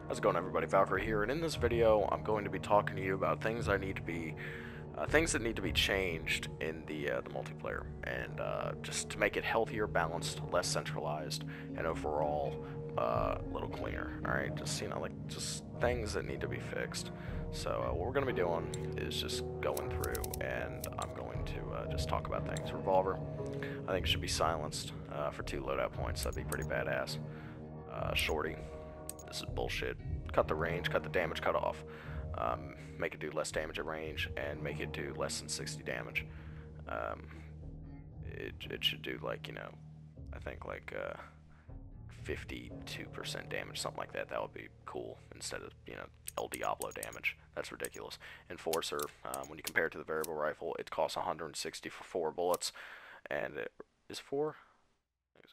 How's it going, everybody? Valkyrie here, and in this video, I'm going to be talking to you about things that need to be changed in the multiplayer, and just to make it healthier, balanced, less centralized, and overall a little cleaner. All right, just just things that need to be fixed. So what we're going to be doing is just going through, and I'm going to just talk about things. Revolver, I think it should be silenced for 2 loadout points. That'd be pretty badass. Shorty. This is bullshit. Cut the range, cut the damage cut off. Make it do less damage at range, and make it do less than 60 damage. It should do, like, you know, I think like 52% damage, something like that. That would be cool, instead of, you know, El Diablo damage. That's ridiculous. Enforcer, when you compare it to the variable rifle, it costs 160 for 4 bullets, and it is 4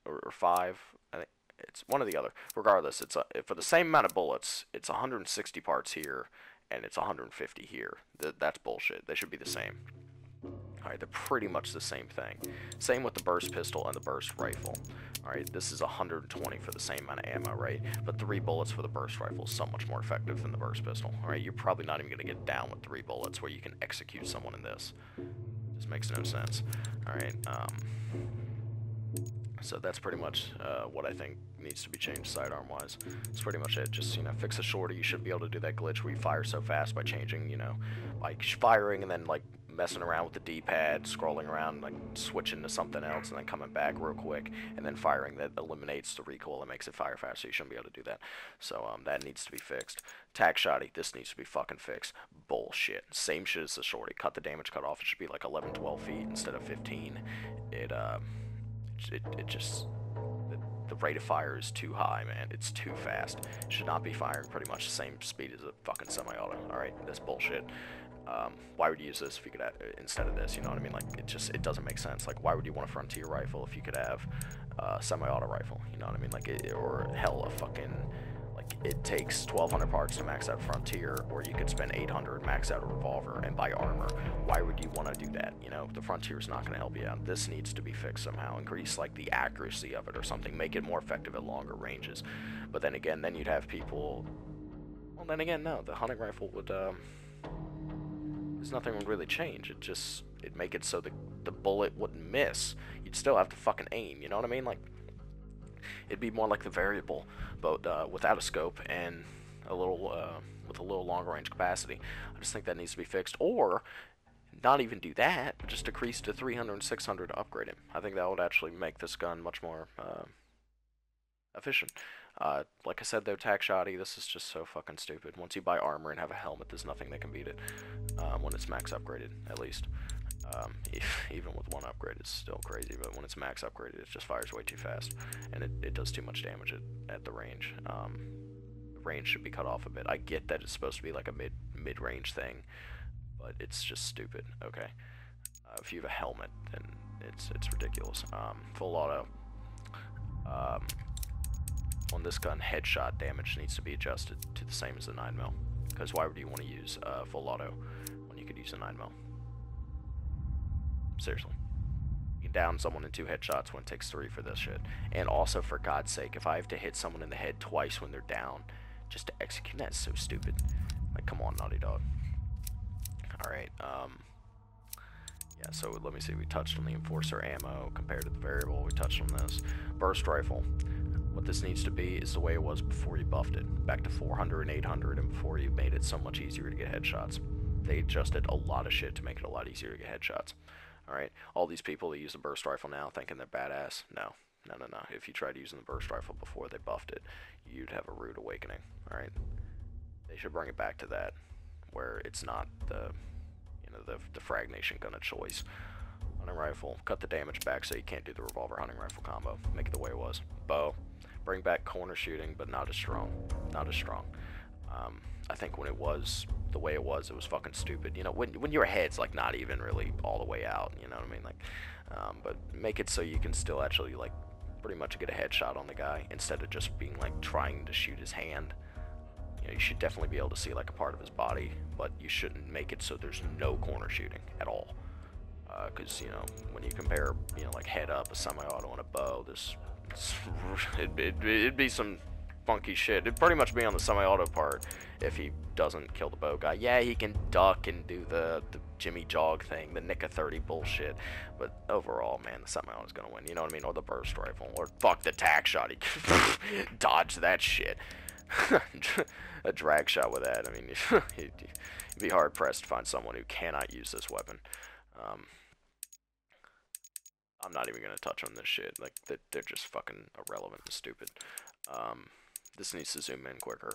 or 5, I think. It's one or the other. Regardless, it's for the same amount of bullets, it's 160 parts here, and it's 150 here. That's bullshit. They should be the same. Alright, they're pretty much the same thing. Same with the burst pistol and the burst rifle. Alright, this is 120 for the same amount of ammo, right? But 3 bullets for the burst rifle is so much more effective than the burst pistol. Alright, you're probably not even going to get down with 3 bullets where you can execute someone in this. Just makes no sense. Alright, so that's pretty much what I think needs to be changed sidearm-wise. That's pretty much it. Just, you know, fix a shorty. You should be able to do that glitch where you fire so fast by changing, you know, like firing and then like messing around with the D-pad, scrolling around, like switching to something else, and then coming back real quick, and then firing. That eliminates the recoil and makes it fire fast, so you shouldn't be able to do that. So that needs to be fixed. Tag shotty, this needs to be fucking fixed. Bullshit. Same shit as the shorty. Cut the damage cut off. It should be like 11, 12 feet instead of 15. It just, the rate of fire is too high, man. It's too fast. It should not be firing pretty much the same speed as a fucking semi-auto. Alright, that's bullshit. Why would you use this if you could have, instead of this, you know what I mean? Like, it doesn't make sense. Like, why would you want a frontier rifle if you could have a semi-auto rifle, you know what I mean? Like, or hell, a fucking, like, it takes 1,200 parts to max out frontier, or you could spend 800, max out a revolver, and buy armor. Why would you want to do that? You know, the frontier is not going to help you out. This needs to be fixed somehow. Increase, like, the accuracy of it or something. Make it more effective at longer ranges. But then again, then you'd have people, well, then again, no, the hunting rifle would, there's nothing would really change. It'd make it so the bullet wouldn't miss. You'd still have to fucking aim, you know what I mean? Like, it'd be more like the variable, but without a scope and a little with a little longer range capacity. I just think that needs to be fixed, or not even do that, but just decrease to 300 and 600 to upgrade it. I think that would actually make this gun much more efficient. Like I said though, tag shotty, this is just so fucking stupid. Once you buy armor and have a helmet, there's nothing that can beat it when it's max upgraded, at least. Even with one upgrade, it's still crazy, but when it's max upgraded, it just fires way too fast, and it does too much damage at the range. The range should be cut off a bit. I get that it's supposed to be like a mid-range thing, but it's just stupid. Okay, if you have a helmet, then it's ridiculous. Full auto. On this gun, headshot damage needs to be adjusted to the same as the 9mm, because why would you want to use full auto when you could use a 9mm? Seriously. You can down someone in 2 headshots when it takes 3 for this shit. And also, for God's sake, if I have to hit someone in the head twice when they're down just to execute, that's so stupid. Like, come on, Naughty Dog. Alright, yeah, so let me see. We touched on the Enforcer ammo compared to the variable. We touched on this. Burst rifle. What this needs to be is the way it was before you buffed it. Back to 400 and 800, and before you made it so much easier to get headshots. They adjusted a lot of shit to make it a lot easier to get headshots. Alright, all these people that use the burst rifle now thinking they're badass. No. If you tried using the burst rifle before they buffed it, you'd have a rude awakening. Alright, they should bring it back to that, where it's not the, you know, the frag nation gun of choice. Hunting rifle, cut the damage back so you can't do the revolver hunting rifle combo. Make it the way it was. Bow, bring back corner shooting, but not as strong. Not as strong. I think when it was the way it was fucking stupid. You know, when your head's like not even really all the way out, you know what I mean? Like, but make it so you can still actually like pretty much get a headshot on the guy instead of just being like trying to shoot his hand. You know, you should definitely be able to see like a part of his body, but you shouldn't make it so there's no corner shooting at all. Because you know, when you compare, you know, like head up, a semi-auto, and a bow, it'd be some funky shit. It'd pretty much be on the semi-auto part if he doesn't kill the bow guy. Yeah, he can duck and do the Jimmy Jog thing, the Nick of 30 bullshit, but overall, man, the semi-auto is gonna win, you know what I mean? Or the burst rifle, or fuck the tack shot, he dodge that shit. A drag shot with that, I mean, you'd be hard-pressed to find someone who cannot use this weapon. I'm not even gonna touch on this shit, like, they're just fucking irrelevant and stupid. This needs to zoom in quicker.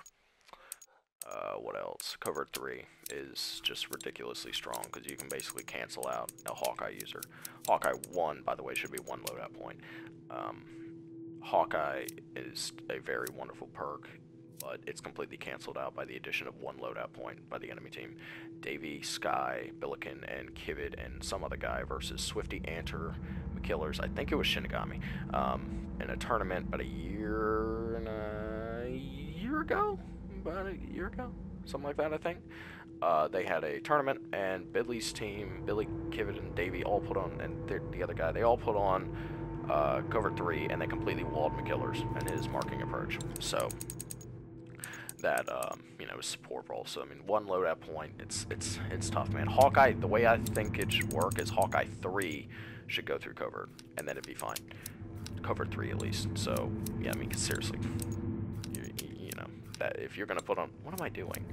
What else? Covert 3 is just ridiculously strong because you can basically cancel out a Hawkeye user. Hawkeye 1, by the way, should be 1 loadout point. Hawkeye is a very wonderful perk, but it's completely canceled out by the addition of 1 loadout point by the enemy team. Davey, Sky, Billiken, and Kivid, and some other guy versus Swifty, Anter, McKillers, I think it was Shinigami, in a tournament about a year ago? About a year ago? Something like that, I think. They had a tournament, and Bidley's team, Billy, Kivid, and Davey all put on, and the other guy, they all put on Covert 3, and they completely walled McKillers and his marking approach. So that you know, is support role. So I mean, 1 loadout point, it's tough, man. Hawkeye, the way I think it should work is Hawkeye 3 should go through covert, and then it'd be fine. Covert 3 at least. So yeah, I mean, seriously, you know, that if you're gonna put on, what am I doing?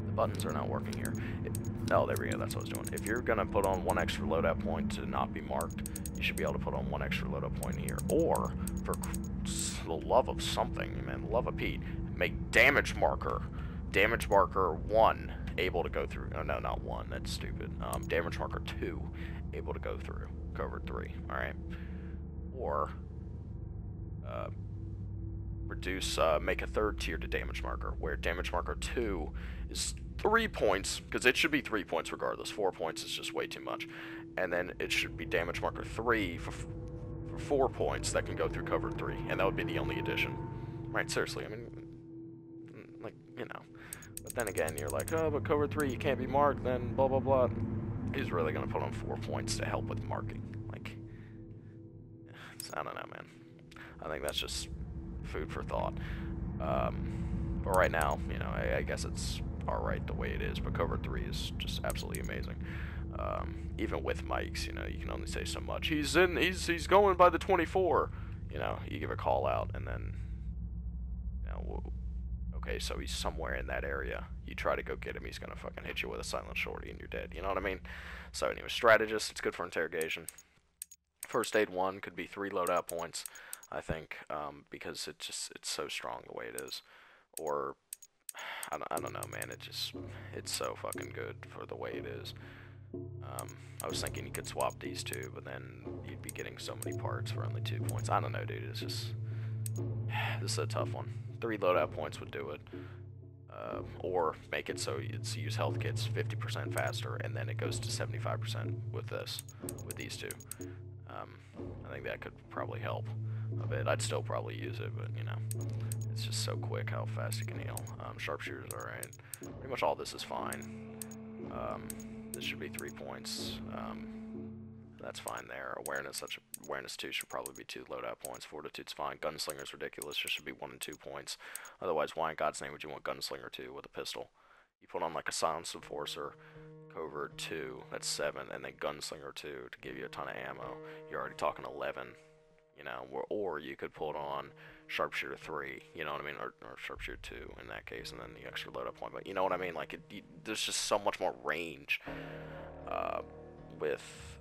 The buttons are not working here. Oh, there we go. That's what I was doing. If you're gonna put on 1 extra loadout point to not be marked, you should be able to put on 1 extra loadout point here. Or for the love of something, man, love of Pete, make damage marker 1 able to go through. Oh no, not 1. That's stupid. Damage marker 2 able to go through covert 3. All right. Or reduce, make a 3rd tier to damage marker, where damage marker 2 is 3 points, because it should be 3 points regardless. 4 points is just way too much. And then it should be damage marker 3 for 4 points that can go through covert 3, and that would be the only addition. Right, seriously, I mean, like, you know. But then again, you're like, oh, but covert 3, you can't be marked, then blah, blah, blah. He's really going to put on 4 points to help with marking. Like, I don't know, man. I think that's just food for thought. But right now, you know, I guess it's alright the way it is, but covert 3 is just absolutely amazing. Even with mics, you know, you can only say so much. He's going by the 24. You know, you give a call out, and then, you know, okay, so he's somewhere in that area. You try to go get him, he's gonna fucking hit you with a silent shorty, and you're dead. You know what I mean? So anyway, strategist, it's good for interrogation. First aid 1 could be 3 loadout points, I think, because it's so strong the way it is. Or I don't know, man. It's so fucking good for the way it is. I was thinking you could swap these 2, but then you'd be getting so many parts for only 2 points. I don't know, dude. It's just, this is a tough one. 3 loadout points would do it. Or make it so it's use health kits 50% faster, and then it goes to 75% with these 2. I think that could probably help a bit. I'd still probably use it, but you know, it's just so quick how fast you can heal. Sharpshooter's alright. Pretty much all this is fine. This should be 3 points. That's fine there. Awareness 2 should probably be 2 loadout points. Fortitude's fine. Gunslinger's ridiculous. Just should be 1 and 2 points. Otherwise, why in God's name would you want Gunslinger 2 with a pistol? You put on like a Silenced Enforcer, Covert 2, that's 7, and then Gunslinger 2 to give you a ton of ammo. You're already talking 11. You know, or you could put on Sharpshooter 3, you know what I mean, or Sharpshooter 2 in that case, and then the extra loadout point. But you know what I mean, like, there's just so much more range with,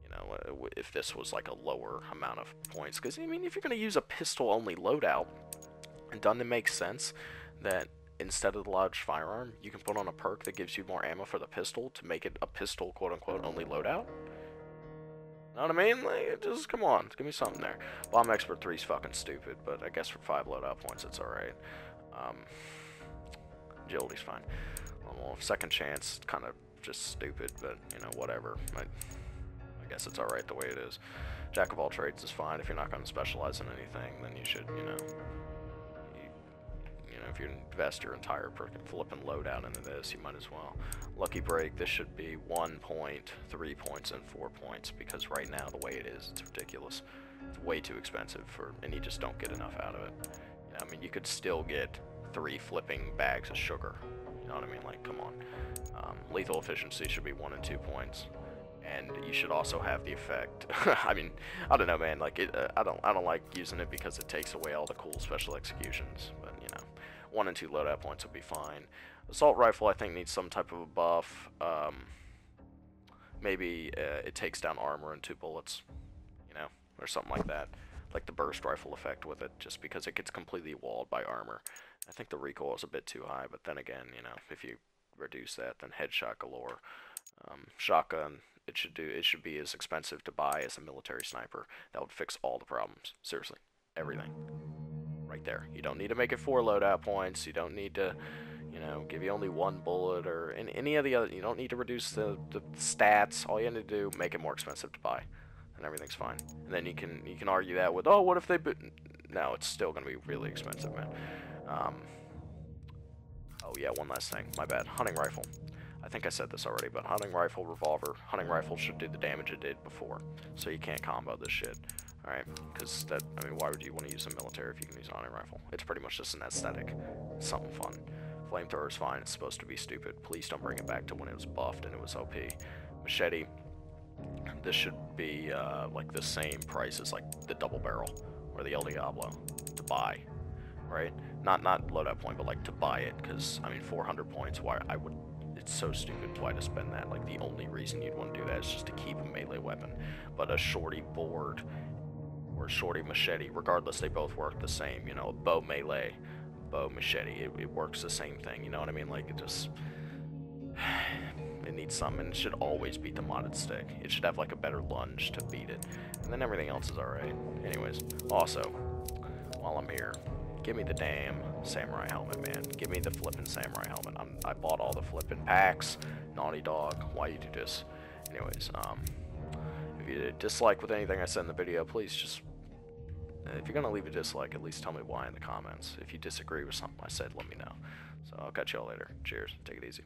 you know, if this was like a lower amount of points. Because, I mean, if you're going to use a pistol-only loadout, doesn't it make sense that instead of the large firearm, you can put on a perk that gives you more ammo for the pistol to make it a pistol, quote-unquote, only loadout? Know what I mean? Like, just, come on, give me something there. Bomb Expert 3's fucking stupid, but I guess for 5 loadout points, it's alright. Agility's fine. Well, Second Chance, kind of just stupid, but, you know, whatever. I guess it's alright the way it is. Jack of all trades is fine. If you're not going to specialize in anything, then you should, you know, if you invest your entire flipping loadout into this, you might as well. Lucky Break, this should be 1 point, 3 points, and 4 points, because right now, the way it is, it's ridiculous. It's way too expensive and you just don't get enough out of it. You I mean, you could still get 3 flipping bags of sugar. You know what I mean? Like, come on. Lethal efficiency should be 1 and 2 points, and you should also have the effect. I mean, I don't know, man. Like, I don't like using it because it takes away all the cool special executions. But you know, 1 and 2 loadout points would be fine. Assault rifle, I think, needs some type of a buff. Maybe it takes down armor in 2 bullets, you know, or something like that. Like the burst rifle effect with it, just because it gets completely walled by armor. I think the recoil is a bit too high, but then again, you know, if you reduce that, then headshot galore. Shotgun, it should be as expensive to buy as a military sniper. That would fix all the problems. Seriously, everything. Right there. You don't need to make it 4 loadout points. You don't need to, you know, give you only 1 bullet or any of the other. You don't need to reduce the stats. All you have to do, make it more expensive to buy, and everything's fine. And then you can argue that with, oh, what if they? No, it's still gonna be really expensive, man. Oh yeah, one last thing. My bad. Hunting rifle. I think I said this already, but hunting rifle, revolver. Hunting rifle should do the damage it did before, so you can't combo this shit. Alright, because that, I mean, why would you want to use a military if you can use a hunting rifle? It's pretty much just an aesthetic. It's something fun. Flamethrower is fine. It's supposed to be stupid. Please don't bring it back to when it was buffed and it was OP. Machete. This should be like the same price as like the double barrel or the El Diablo to buy, right? Not loadout point, but like to buy it, because I mean 400 points. Why I would? It's so stupid. Why to spend that? Like the only reason you'd want to do that is just to keep a melee weapon. But a shorty board or a shorty machete, regardless, they both work the same. You know, a bow melee, bow machete, it works the same thing. You know what I mean? Like it just. It needs something, and it should always beat the modded stick. It should have like a better lunge to beat it, and then everything else is alright. Anyways, also, while I'm here, give me the damn samurai helmet, man. Give me the flippin' samurai helmet. I bought all the flippin' packs. Naughty Dog, why you do this? Anyways, if you dislike with anything I said in the video, please just, if you're gonna leave a dislike, at least tell me why in the comments. If you disagree with something I said, let me know. So I'll catch y'all later. Cheers. Take it easy.